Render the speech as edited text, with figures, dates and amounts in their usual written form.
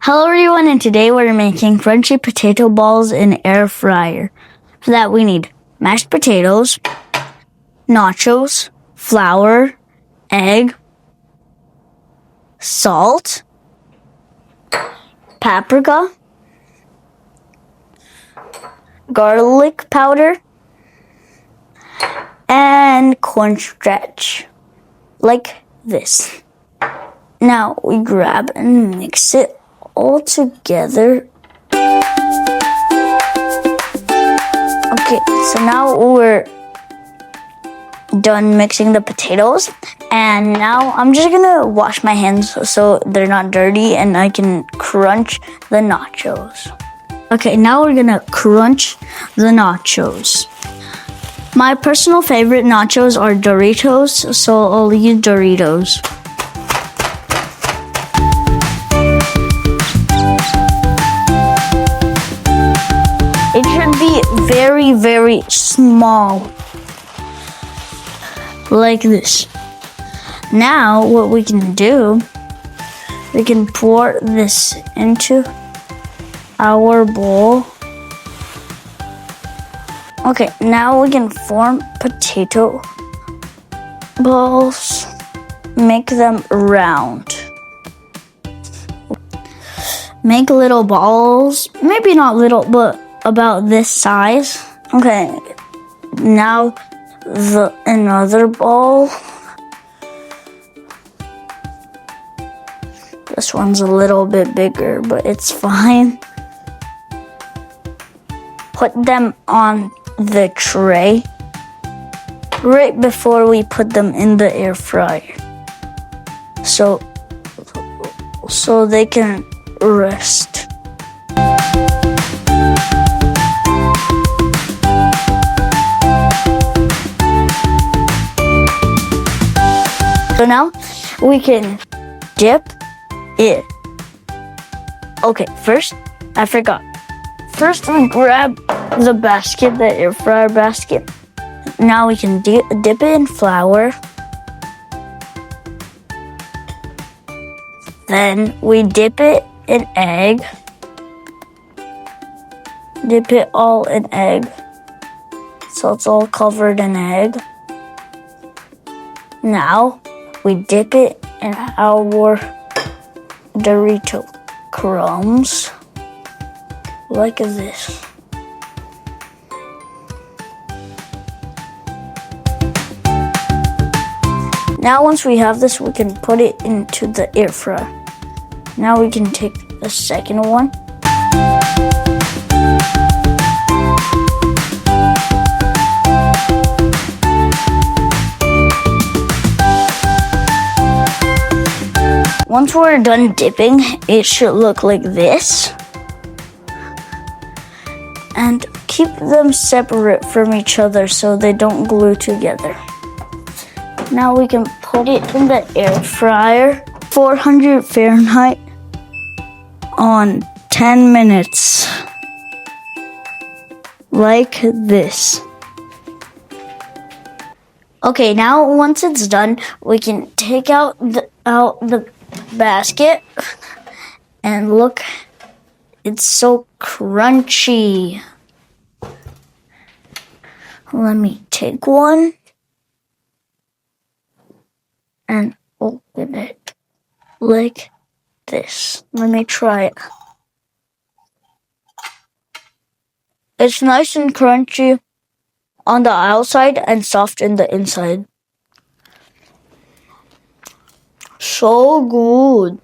Hello everyone, and today we're making crunchy potato balls in air fryer. For that we need mashed potatoes, nachos, flour, egg, salt, paprika, garlic powder, and cornstarch, like this. Now we grab and mix it all together. Okay, so now we're done mixing the potatoes, and now I'm just gonna wash my hands so they're not dirty and I can crunch the nachos. Okay, now we're gonna crunch the nachos. My personal favorite nachos are Doritos, so I'll use Doritos. It should be very, very small, like this. Now what we can do, we can pour this into our bowl. Okay, now we can form potato balls, make them round. Make little balls, maybe not little, but about this size. Okay, now another ball. This one's a little bit bigger, but it's fine. Put them on the tray right before we put them in the air fryer, so they can rest. So now we can dip it. Okay, first, I forgot. First we grab the basket, the air fryer basket. Now we can dip it in flour. Then we dip it in egg. Dip it all in egg, so it's all covered in egg. Now we dip it in our Dorito crumbs, like this. Now once we have this, we can put it into the air fryer. Now we can take the second one. Once we're done dipping, it should look like this. And keep them separate from each other so they don't glue together. Now we can put it in the air fryer, 400 Fahrenheit, on 10 minutes, like this. Okay, now once it's done, we can take out the basket, and look, it's so crunchy. Let me take one and open it like this. Let me try it. It's nice and crunchy on the outside and soft in the inside. So good.